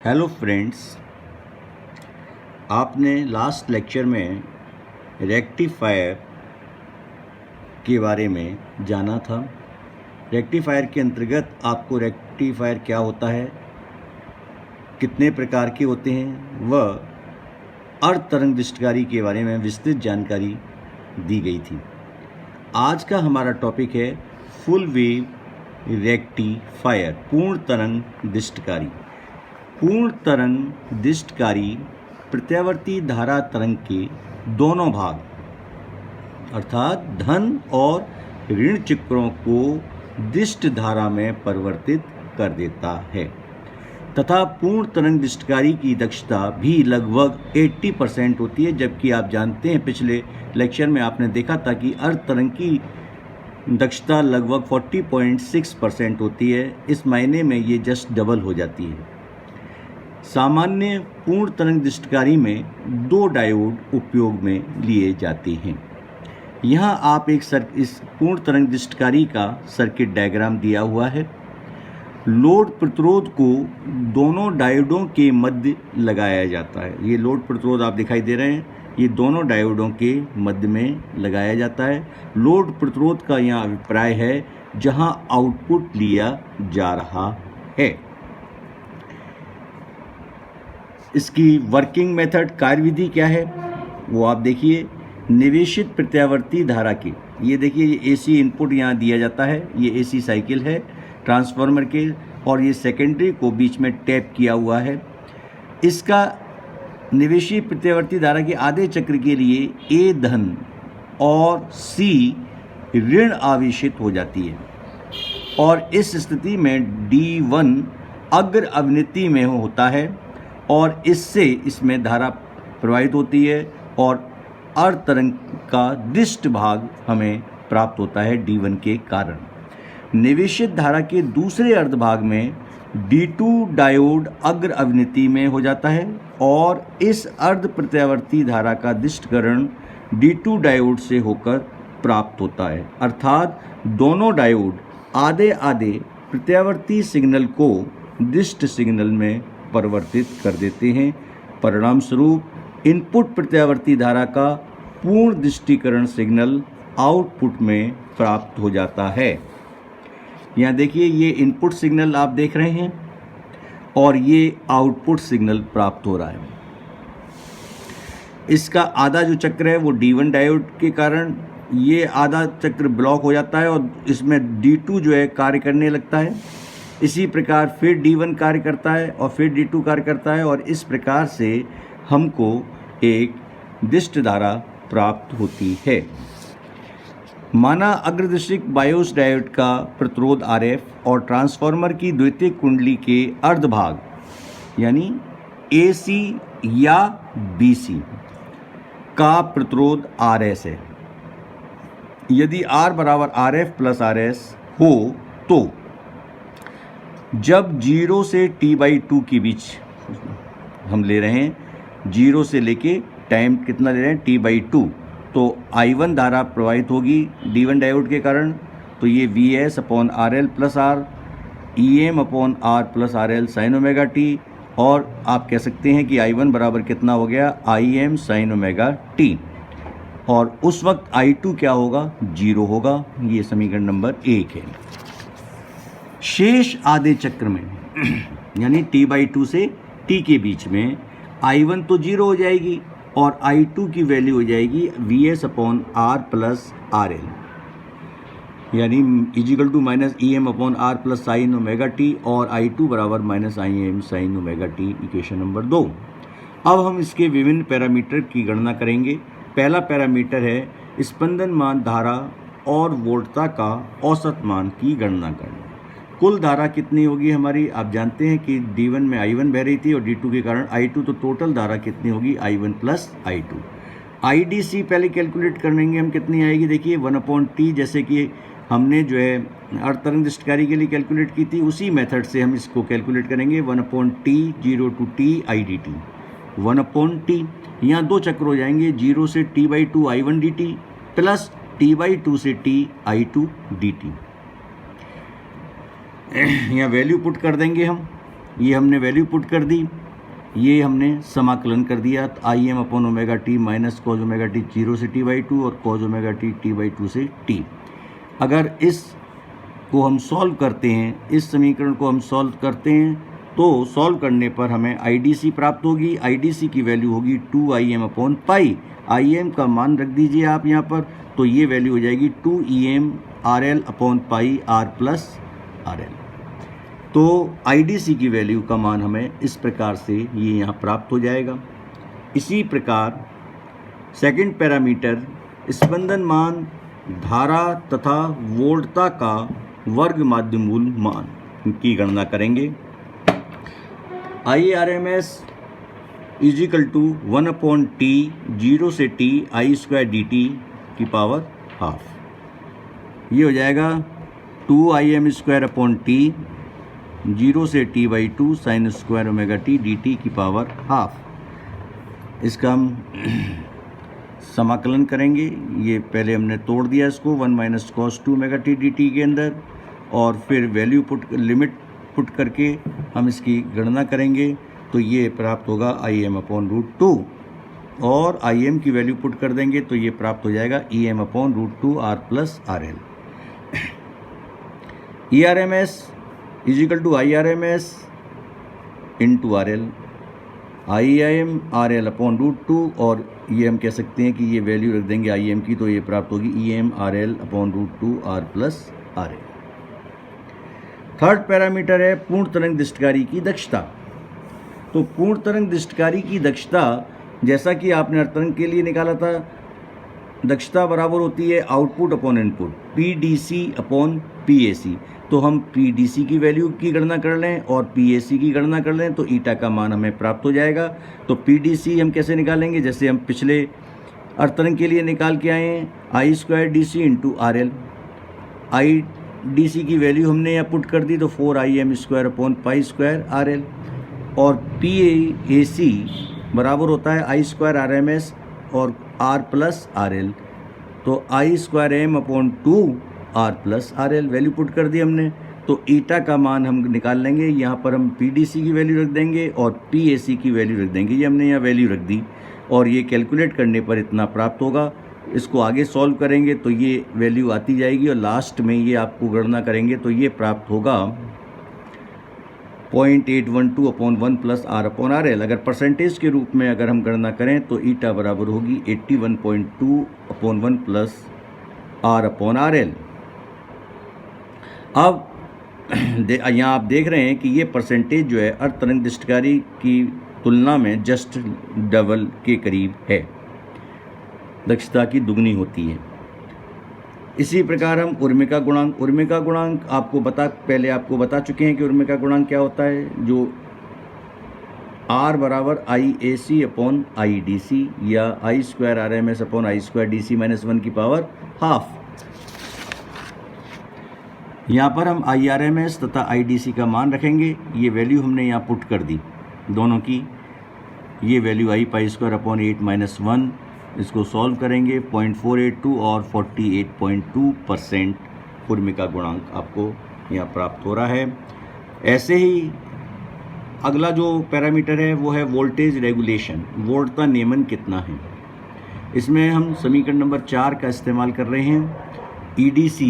Hello friends, आपने last lecture में rectifier के बारे में जाना था। रेक्टिफायर के अंतर्गत आपको रेक्टिफायर क्या होता है, कितने प्रकार के होते हैं, वह अर्ध तरंग दृष्टिकारी के बारे में विस्तृत जानकारी दी गई थी। आज का हमारा टॉपिक है फुल वेव रेक्टिफायर, पूर्ण तरंग दृष्टिकारी। पूर्ण तरंग दृष्टिकारी प्रत्यावर्ती धारा तरंग के दोनों भाग अर्थात धन और ऋण चक्रों को दृष्ट धारा में परिवर्तित कर देता है तथा पूर्ण तरंग दृष्टिकारी की दक्षता भी लगभग 80% होती है। जबकि आप जानते हैं, पिछले लेक्चर में आपने देखा था कि अर्ध तरंग की दक्षता लगभग 40.6% होती है। इस मायने में ये जस्ट डबल हो जाती है। सामान्य पूर्ण तरंग दृष्टिकारी में दो डायोड उपयोग में लिए जाते हैं। यहाँ आप इस पूर्ण तरंग दृष्टिकारी का सर्किट डायग्राम दिया हुआ है। लोड प्रतिरोध को दोनों डायोडों के मध्य लगाया जाता है। ये लोड प्रतिरोध आप दिखाई दे रहे हैं, ये दोनों डायोडों के मध्य में लगाया जाता है। लोड प्रतिरोध का यहाँ अभिप्राय है जहाँ आउटपुट लिया जा रहा है। इसकी वर्किंग मेथड, कार्यविधि क्या है वो आप देखिए। निवेशित प्रत्यावर्ती धारा की, ये देखिए, ये एसी इनपुट यहाँ दिया जाता है। ये एसी साइकिल है ट्रांसफार्मर के, और ये सेकेंडरी को बीच में टैप किया हुआ है। इसका निवेशित प्रत्यावर्ती धारा के आधे चक्र के लिए ए धन और सी ऋण आवेशित हो जाती है, और इस स्थिति में D1 अग्र अवनति में होता है और इससे इसमें धारा प्रवाहित होती है और अर्ध तरंग का दृष्ट भाग हमें प्राप्त होता है D1 के कारण। निवेशित धारा के दूसरे अर्ध भाग में D2 डायोड अग्र अवनति में हो जाता है और इस अर्ध प्रत्यावर्ती धारा का दृष्टिकरण D2 डायोड से होकर प्राप्त होता है। अर्थात दोनों डायोड आधे आधे प्रत्यावर्ती सिग्नल को दृष्ट सिग्नल में परिवर्तित कर देते हैं। परिणाम स्वरूप इनपुट प्रत्यावर्ती धारा का पूर्ण दृष्टिकरण सिग्नल आउटपुट में प्राप्त हो जाता है। यहाँ देखिए, ये इनपुट सिग्नल आप देख रहे हैं और ये आउटपुट सिग्नल प्राप्त हो रहा है। इसका आधा जो चक्र है वो D1 डायोड के कारण ये आधा चक्र ब्लॉक हो जाता है और इसमें D2 जो है कार्य करने लगता है। इसी प्रकार फिर D1 कार्य करता है और फिर D2 कार्य करता है, और इस प्रकार से हमको एक दृष्ट धारा प्राप्त होती है। माना अग्रदृष्टिक बायोस डायोड का प्रतिरोध RF और ट्रांसफार्मर की द्वितीयक कुंडली के अर्धभाग यानी AC या BC का प्रतिरोध RS है। यदि R बराबर RF प्लस RS हो तो जब 0 से T/2 के बीच हम ले रहे हैं, 0 से लेके टाइम कितना ले रहे हैं T/2, तो I1 धारा प्रवाहित होगी D1 डायोड के कारण। तो ये VS upon RL plus R, EM upon R plus RL sign omega T, और आप कह सकते हैं कि I1 बराबर कितना हो गया, IM साइन ओमेगा T, और उस वक्त I2 क्या होगा, 0 होगा। ये समीकरण नंबर 1 है। शेष आधे चक्र में यानी T/2 से T के बीच में I1 तो 0 हो जाएगी और I2 की वैल्यू हो जाएगी VS upon R plus RL, यानी is equal to minus EM upon R plus sine omega T, और I2 बराबर minus IM sine omega T, equation number 2। अब हम इसके विभिन्न पैरामीटर की गणना करेंगे। पहला पैरामीटर है स्पंदन मान धारा और वोल्टता का औसत मान की गणना करना। कुल धारा कितनी होगी हमारी, आप जानते हैं कि D1 में I1 बह रही थी और D2 के कारण I2, तो टोटल धारा कितनी होगी, I1 प्लस I2। IDC पहले कैलकुलेट करेंगे हम, कितनी आएगी, देखिए 1/T, जैसे कि हमने जो है अर्ध तरंग दृष्टिकारी के लिए कैलकुलेट की थी, उसी मेथड से हम इसको कैलकुलेट करेंगे। 1/T 0 to T IDT 1/T। यहाँ दो चक्र हो जाएंगे, 0 से T/2 I1 dt plus T/2 से T I2 dt। यहाँ वैल्यू पुट कर देंगे हम, ये हमने वैल्यू पुट कर दी, ये हमने समाकलन कर दिया, I am upon omega T minus cos omega T 0 से t/2 और कॉज ओमेगा टी t/2 से t। अगर इस को हम सॉल्व करते हैं, इस समीकरण को हम सॉल्व करते हैं तो सॉल्व करने पर हमें IDC प्राप्त होगी। IDC की वैल्यू होगी 2Im अपॉन पाई। Im का मान रख दीजिए आप यहाँ पर, तो ये वैल्यू हो जाएगी 2Em RL upon pi R plus RL। तो IDC की वैल्यू का मान हमें इस प्रकार से ये यहाँ प्राप्त हो जाएगा। इसी प्रकार सेकंड पैरामीटर स्पंदन मान, धारा तथा वोल्टता का वर्ग माध्य मूल मान की गणना करेंगे। IRMS is equal to 1/t 0 से t I² dt की पावर हाफ। ये हो जाएगा 2Im² अपॉन t 0 से t/2 sin square omega T dt की पावर हाफ। इसका हम समाकलन करेंगे। ये पहले हमने तोड़ दिया इसको 1 minus cos 2 omega T dt के अंदर, और फिर वैल्यू लिमिट पुट करके हम इसकी गणना करेंगे तो ये प्राप्त होगा Im अपॉन √2, और Im की वैल्यू पुट कर देंगे तो ये प्राप्त हो जाएगा Em upon √2 R plus RL। ERMS is equal to IRMS into RL, IIM RL upon √2, और ये हम कह सकते हैं कि ये वैल्यू रख देंगे Im की, तो ये प्राप्त होगी Em RL upon √2 R plus RL। Third parameter है पूर्ण तरंग दृष्टिकारी की दक्षता। तो पूर्ण तरंग दृष्टिकारी की दक्षता, जैसा कि आपने अर्धतरंग के लिए निकाला था, दक्षता बराबर होती है output upon input, PDC upon PAC। तो हम PDC की वैल्यू की गणना कर लें और PAC की गणना कर लें तो ईटा का मान हमें प्राप्त हो जाएगा। तो PDC हम कैसे निकालेंगे, जैसे हम पिछले अर्धतरंग के लिए निकाल के आए हैं, I² DC into RL। IDC की वैल्यू हमने यहाँ पुट कर दी तो 4Im² upon pi square RL, और PAC बराबर होता है I² RMS और R प्लस RL, तो I² M upon 2 R plus RL value put कर दी हमने। तो ईटा का मान हम निकाल लेंगे, यहाँ पर हम PDC की वैल्यू रख देंगे और PAC की वैल्यू रख देंगे। ये हमने यहाँ वैल्यू रख दी और ये कैलकुलेट करने पर इतना प्राप्त होगा। इसको आगे सॉल्व करेंगे तो ये वैल्यू आती जाएगी और लास्ट में ये आपको गणना करेंगे तो ये प्राप्त होगा 0.812 upon 1 plus R upon RL। अगर परसेंटेज के रूप में अगर हम गणना करें तो ईटा बराबर होगी 81.2 upon 1 plus R upon RL। अब यहाँ आप देख रहे हैं कि ये परसेंटेज जो है अर्धतरंग दृष्टिकारी की तुलना में जस्ट डबल के करीब है, दक्षता की दुगनी होती है। इसी प्रकार हम उर्मिका गुणांक आपको पहले आपको बता चुके हैं कि उर्मिका गुणांक क्या होता है, जो R बराबर IAC अपॉन IDC या I² RMS upon I² DC minus 1 की पावर हाफ। यहाँ पर हम IRMS तथा IDC का मान रखेंगे। ये वैल्यू हमने यहाँ पुट कर दी दोनों की, ये वैल्यू आई पाई स्क्वायर अपॉन 8 माइनस 1। इसको सॉल्व करेंगे 0.482 और 48.2% उर्मिका गुणांक आपको यहाँ प्राप्त हो रहा है। ऐसे ही अगला जो पैरामीटर है वो है वोल्टेज रेगुलेशन, वोल्टता नियमन कितना है। इसमें हम समीकरण नंबर 4 का इस्तेमाल कर रहे हैं। EDC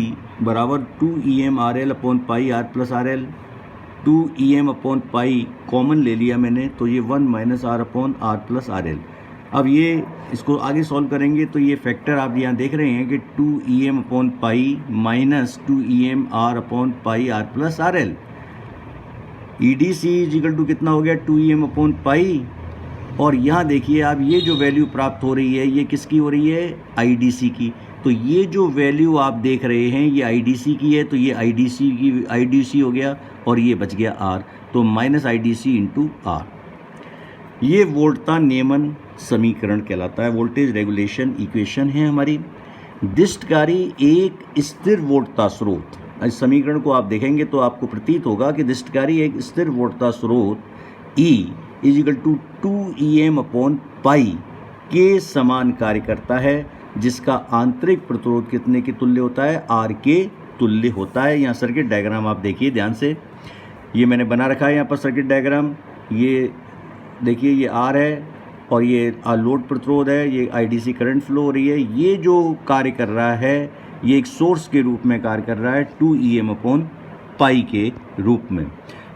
बराबर 2Em RL upon pi R plus RL। 2Em upon pi common ले लिया मैंने तो ये 1 minus R upon R plus RL। अब ये इसको आगे सॉल्व करेंगे तो ये फैक्टर आप यहाँ देख रहे हैं कि 2Em upon pi minus 2Em R upon pi R plus RL। EDC is equal to कितना हो गया 2Em अपॉन पाई, और यहाँ देखिए आप ये जो वैल्यू प्राप्त हो रही है ये किसकी हो रही है, IDC की। तो ये जो वैल्यू आप देख रहे हैं ये IDC की है, तो ये IDC हो गया और ये बच गया R, तो माइनस IDC इंटू R। ये वोल्टता नियमन समीकरण कहलाता है, वोल्टेज रेगुलेशन इक्वेशन है हमारी। दृष्टिकारी एक स्थिर वोल्टता स्रोत, इस समीकरण को आप देखेंगे तो आपको प्रतीत होगा कि दृष्टिकारी एक स्थिर वोल्टता स्रोत E is equal to 2Em upon pi के समान कार्य करता है, जिसका आंतरिक प्रतिरोध कितने के तुल्य होता है, R के तुल्य होता है। यहाँ सर्किट डायग्राम आप देखिए ध्यान से। ये मैंने बना रखा है यहाँ पर सर्किट डायग्राम। ये देखिए ये R है और ये लोड प्रतिरोध है, ये IDC करंट फ्लो हो रही है। ये जो कार्य कर रहा है ये एक सोर्स के रूप में कार्य कर रहा है 2Em/π के रूप में।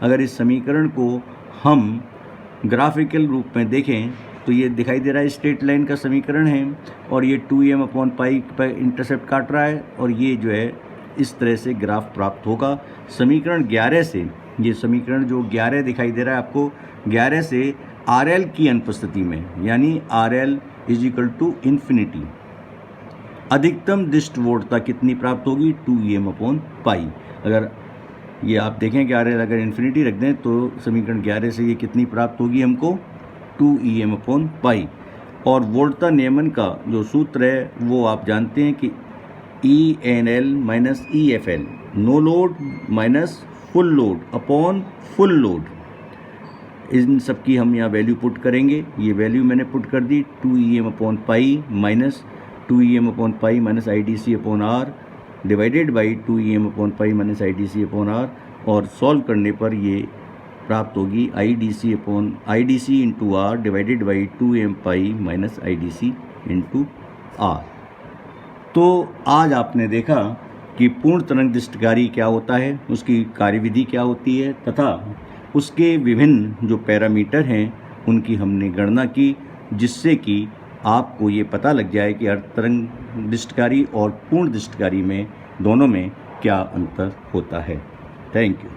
अगर इस समीकरण को हम ग्राफिकल रूप में देखें तो ये दिखाई दे रहा है स्ट्रेट लाइन का समीकरण है और ये 2Em/π पर इंटरसेप्ट काट रहा है और ये जो है इस तरह से ग्राफ प्राप्त होगा। समीकरण 11 से, ये समीकरण जो 11 दिखाई दे रहा है आपको, 11 से RL की अनुपस्थिति में, यानी RL = इन्फिनिटी, अधिकतम दृष्ट वोल्टता कितनी प्राप्त होगी 2Em/π। अगर ये आप देखें कि RL अगर इन्फिनिटी रख दें तो समीकरण 11 से ये कितनी प्राप्त होगी हमको 2Em/π। और वोल्टता नियमन का जो सूत्र है वो आप जानते हैं कि ENL - EFL, no load minus full load upon full load. इन सब की हम यहाँ वैल्यू पुट करेंगे। ये वैल्यू मैंने पुट कर दी 2Em/π minus 2Em/π minus IDC/R divided by 2Em/π minus IDC/R, और सॉल्व करने पर ये प्राप्त होगी IDC/R divided by 2m/π minus IDC/R। तो आज आपने देखा कि पूर्ण तरंग दृष्टिकारी क्या होता है, उसकी कार्यविधि क्या होती है तथा उसके विभिन्न जो पैरामीटर हैं उनकी हमने गणना की, जिससे कि आपको ये पता लग जाए कि अर्ध तरंग दृष्टिकारी और पूर्ण दृष्टिकारी में दोनों में क्या अंतर होता है। Thank you.